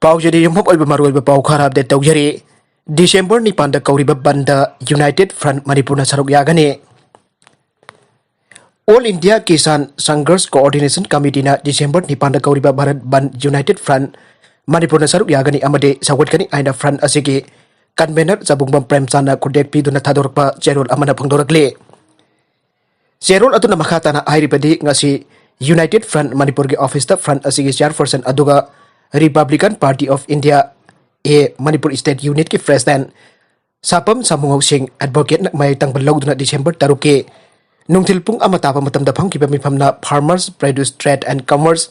पाउजरी युमप ओइब मरोइब पाउ खराब दे तौजरी डिसेंबर 9 कौरिब बंद यूनाइटेड फ्रंट मणिपुर सरुक यागने ऑल इंडिया किसान संघर्ष कोऑर्डिनेशन कमिटी डिसेंबर 9 कौरिब भारत बंद यूनाइटेड फ्रंट मणिपुर सरुक यागनी अमदे सगोटकनी आइना फ्रंट असिगे कन्वेनर जबुंगबम प्रेमचांद खुदेक पीदुना थादोरप चेरोल अमना फंगदोरकले चेरोल अदुना मखाताना आइरिबदी ngasi यूनाइटेड फ्रंट मणिपुर के ऑफिस फ्रंट असिगे चेयरपर्सन अदुगा republican party of India A Manipur state unit की प्रेसिडेंट सापम सामुंगौ सिंह एडवोकेट मय तंगबल लौदुना डिसेंबर 10 के नुंथिल पुंग अमा ताबा मतमदा फंगिबा मिफमना farmers produce trade and commerce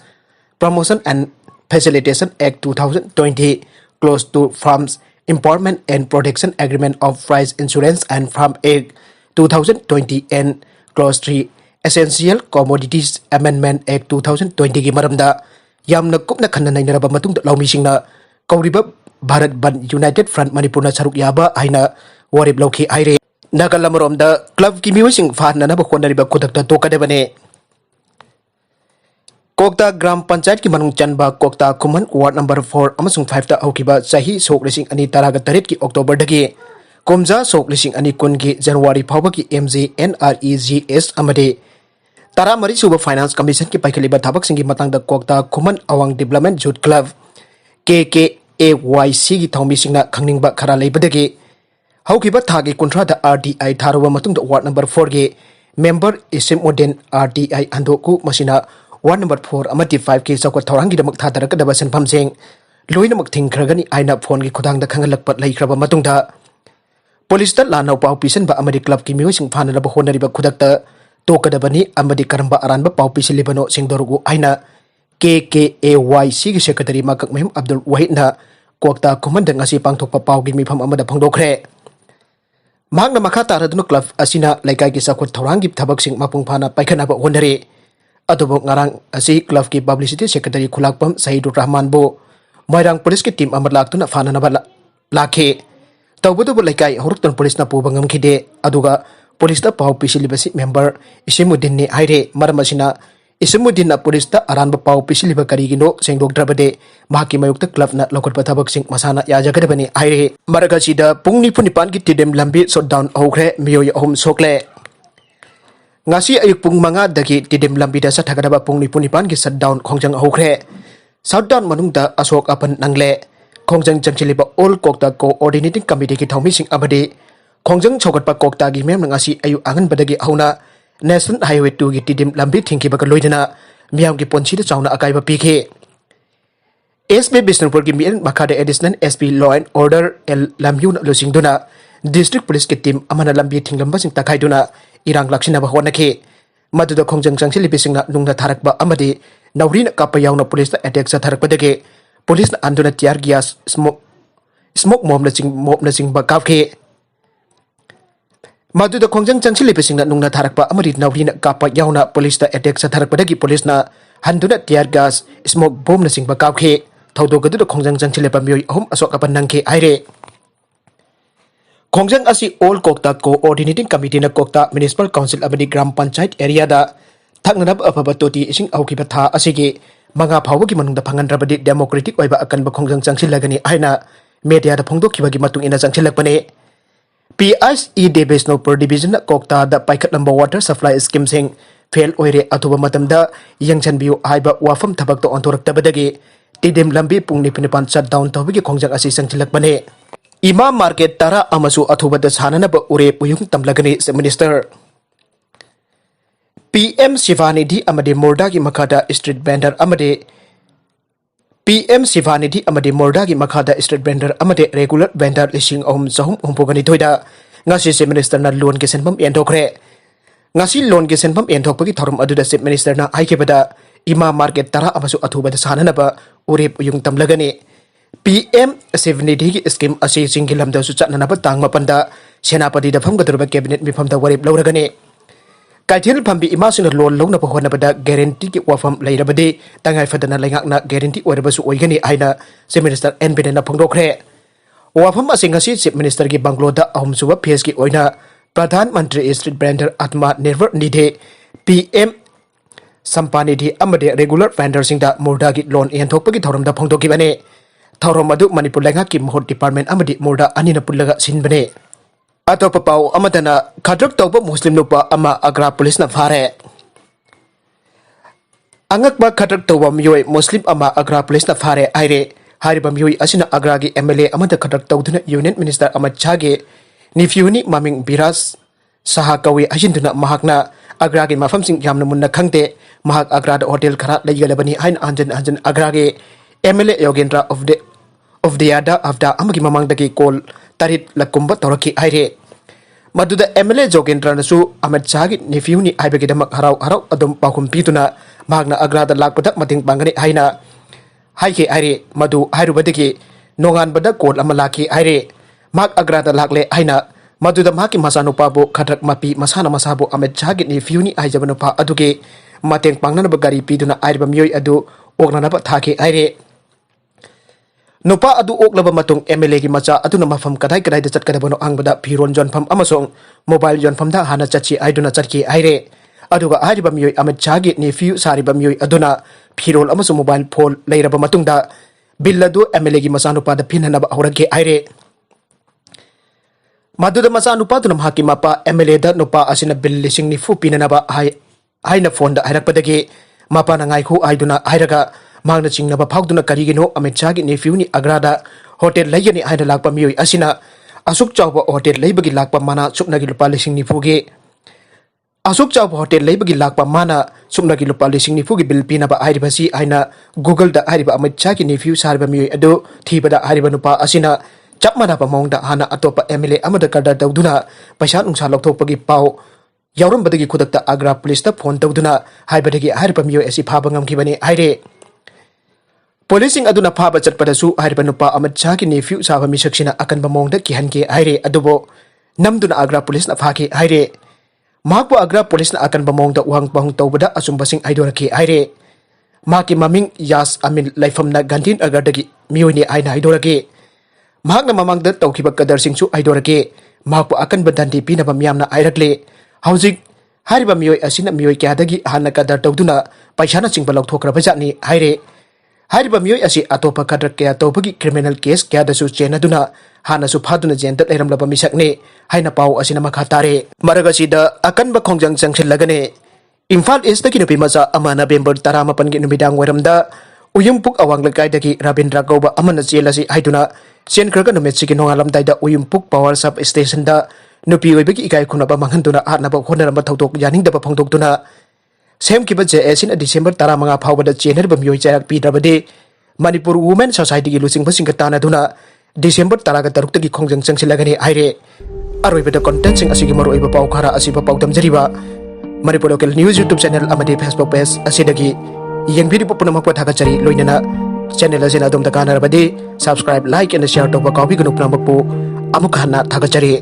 promotion and facilitation act 2020 close to farms empowerment and protection agreement of price insurance and farm act 2020 and clause 3 essential commodities amendment act 2020 की मरमदा यामना कुपना खन्ना नैनरबा मतुंग लौमी सिंगना कौरिबा भारत बंद यूनाइटेड फ्रंट मणिपुर सरुक याबा हाइना वरिब लौखि आइरे नागालमरोमदा क्लब की musing फाननबा खोनरिबा खुदकता तोकदबने Kokta ग्राम पंचायत की मनुंग चनबा Kokta Koeman ward number 4 अमसुंग 5 ता औकिबा सही सोक लिसिंग अनि तरागा तरेट की October दगी कोमजा सोक लिसिंग अनि कुन की जनवरी फावबा की एमजे एनआरईजीएस अमदे तरा मरी सुबा फाइनेंस कमीशन की पैखलिबा थाबक सिंगी मतंगदा Kokta Kuman Awang development youth club KKAYC की थौमी सिंगना खंगनिंगबा खरा लेबदगी हौकिबा थागे कुंट्रादा आरटीआई थारुबा मतुंग वार्ड नंबर 4 के मेंबर इसिम ओडेन आरटीआई अंदोकु मसिना वार्ड नंबर 4 अमति 5 के चौकट थौरांगी दमक थादरकदबा सनफमसें लोइनमक थिंखरगनी आइना फोन की खुदांगदा खंगलकप लैख्रबा मतुंगदा पुलिस लानौ पाउ पिसनबा अमदि क्लब की मियोसिंग फाननबा होनरिबा खुदकता तोकदबनी अमदि करंबा अरानबा पाउ पिसिलिबनो सिंगदोरगु आइना KKAYC की सेक्रेटरी मकक महिम अब्दुल वहीदना कोकता कुमन दंगसी पांगथोकपा पाउगी मिफम अमदा फंगदोखरे मांगना मखा तारदुनो क्लब असिना लैकाई की चौकट थौरांगी थबकसिंग मपुंग फाना पाइखनाबा होनरे अदुबो ngarang asi club की publicity secretary खुलाकपम सहीदुर रहमान बो मोइरांग पुलिस की टीम अमर लाक्तुना फाननबा लाखे तौबदुबो लैकाई हरुक्तन पुलिस ना पुबा ngamkhide aduga पुलिस दा पाउ पिसिलिबसी मेंबर इसिमुद्दीन ने हाइरे मरमसिना इसिमुद्दीन ना पुलिस दा अरानबा पाउ पिसिलिबा करिगिनो सेंगदोकद्रबदे माकी मयुक्त क्लब ना लोकटपा थबकसिंग मसाना याजगदबने हाइरे मरगसिदा पुंग 9 की टिडेम लंबी शटडाउन होख्रे मियोय अहम सोकले ngasi ayuk pung manga dagi tidim lambida sa thagada pung 9 ki shutdown khongjang hokre shutdown manungda asok apan nangle khongjang changchiliba all kokta coordinating committee ki thomi sing abadi khongjang chogatpa kokta gi mem ngasi ayu angan badagi hauna national highway 2 ki tidim lambi thingki baga loidana miyam ki ponchi da chauna akai ba pikhe SB Bisnupur ki mien makada additional SP law and order el lamyun losing duna district police ki team amana lambi thinglamba sing takai duna irang laksinaba honake maduda khongjang changchili bisingna nungna tharakba amadi naurina kapa yauna police attack sa tharakpadage police na anduna tiar gas smoke mom na sing ba kafke maduda khongjang changchili bisingna nungna tharakba amadi naurina kapa yauna police attack sa tharakpadage police na handuna tiar gas smoke bomb na sing ba kafke thaudogaduda khongjang changchili ba mioi ahum asok apan nangke aire khongjang asi all kokta coordinating committee na kokta municipal council abadi gram panchayat area da thaknanab aphabatoti ising aukiba tha asigi manga phawgi manungda phangandrabadi democratic oiba akanba khongjang changsilagani aina media da phongdokhibagi matung ina changsilakpane PSE Devisno per division kokta da paikhat number water supply scheme sing fail oire athuba matamda yangchanbiu aiba wafam thabak to ontoraktabadagi tidem lambi pungni pinipan shutdown tawbigi khongjang asi changsilakpane इमा market तारा अमसु अथुबद साननब उरे पुयुंग तमलगनी minister PM शिवानिधि अमदे मोरदा की मखादा street vendor अमदे PM शिवानिधि अमदे मोरदा की मखादा street vendor अमदे regular vendor लिसिंग अहम सहम हुंपुगनी थोइदा ngasi से minister ना loan के सेनबम एंडोखरे ngasi loan के सेनबम एंडोखपगी थरम अदुदा से मिनिस्टर ना हाइकेबदा इमा मार्केट तारा अमसु अथुबद साननब उरे पुयुंग तमलगनी PM Shivanidhi की स्कीम असी सिंगिल लमदसु चटननब तांग मपंदा सेनापति दा फमगदरबा कैबिनेट मिफमदा वरिब लौरगने काइथेल फंबी इमासिन लोन लौनब होनबदा गारंटी की वफम लैरबदे तंगाई फदना लैंगाकना गारंटी ओरबसु ओइगनी आइना चीफ मिनिस्टर एन बिरेन फंगदोखरे वफम असिंगसी चीफ मिनिस्टर की बंगलोदा अहमसुबा फेस की ओइना प्रधानमंत्री स्ट्रीट वेंडर आत्मा निर्भर निधि PM संपानिधि अमदे रेगुलर वेंडर सिंगदा मोरदा की loan एंथोकपगी थौरमदा फंगदोखिबने thaurom adu Manipur Lengaki Mahut Department amadi Murda anina pullaga sinbane. Atopa pau amadana khadrak tawba Muslim nupa ama Agra Police na fare. Angakba khadrak tawba miyoi Muslim ama Agra Police na fare aire. Hariba miyoi asina Agra gi MLA amada khadrak tawduna Union Minister Ahmad Shah ge nifyuni maming Biras Saha kawi ajinduna mahakna Agra gi mafamsing yamna munna khangte mahak Agra da hotel khara laigalabani hain anjan Agra ge MLA Yogendra of the Yada after amagi mamang dagi call tarit lakumba toraki aire. Maduda MLA Yogendra nasu Ahmad Shah gi nifyuni aibagi damak harau adum pakum pituna mahakna Agra da lakpada mating bangani haina haike aire madu hairubadagi nongan bada call amalaki aire mahak Agra da lakle haina Maduda mahaki masanupabu khadrak mapi masana masabu Ahmad Shah gi nifyuni aijabanupa aduge mateng pangnana bagari piduna airba miyoi adu oknanaba thake aire. Nupa adu oklaba matung MLA gi macha aduna mafam kadai da chatkadabano angbada phiron jonpham amasong mobile jonpham da hana chachi aiduna charki aire. Aduga airiba miyoi Ahmad Shah gi nifyu sariba miyoi aduna phirol amasong mobile phone leiraba matungda billadu MLA gi masanupa da phinhanaba aurage aire. Maduda masa nupa tu namhaki mapa MLA da nupa asina bill lising ni fu pinanaba haina phone da hairakpadagi mapa na ngaiku aiduna hairaga mangna chingnaba phagduna karigino Ahmad Shah gi nephew ni Agra da hotel laigani haina lakpa miyoi asina asuk chawba hotel laibagi lakpa mana suknagi lupa lising ni fu ge asuk chawba hotel laibagi lakpa mana suknagi lupa lising ni fu gi bill pinaba hairibasi haina Google da hairiba Ahmad Shah gi nephew sarba miyoi adu thibada hairiba nupa asina Chap mana pamongda hana atopa MLA amada kada dauduna paisa nungsa lokthokpagi pau yauram badagi khudakta Agra Police ta phone dauduna haibadagi hairiba miyoi asi phaba ngamkibani haire. Policing aduna phaba chatpadasu hairiba nupa Ahmad Shah gi nephew saba misaksina akan pamongda kihanke haire adubo namduna Agra Police na phake haire. Mahakpo Agra Police na akan pamongda uhang pahung taubada asumbasing aidoraki haire. Mahaki maming Yas Amin laifamna Gandhin Agardagi miyoi ni aina aidoraki. Mahak na mamangda tawkiba kadar singsu aidorake mahakpo akan bandanti pinaba miyamna airakle haujik hariba miyoi asina miyoi kyadagi hana kadar tawduna paisana chingba lokthokrabajani haire hariba miyoi asi atopa kadar kya tawbagi criminal case kyadasu chenaduna hana su phaduna jenta leiramlaba misakne haina pau asina makhatare maragasida akan ba khongjang changsilagane Imphal East dagi nupi macha ama November 18 gi numidang waramda Uyumpuk awang lakai dagi Rabindra Gauba amana jelasi haiduna Sian kerga numet sigi nongalam daida Uyumpuk Power Sub Station da nupi oibagi ikai kunaba manghanduna atnaba khonaramba thautok yaningdaba phangdoktuna semkiba JS in December 15 phawbada chenerba miyoi chayak pidrabade Manipur Women Society gi lusing basing katana duna December 13 gi khongjang changsilagani aire aroibada content sing asigi maru iba pau khara asiba paudam jariba Manipur Local News YouTube channel amade Facebook page asidagi yang video punamak thagachari loinana channel asina adom takana rabade subscribe like and share to ba copy gunu punamak pu amuk hana thagachari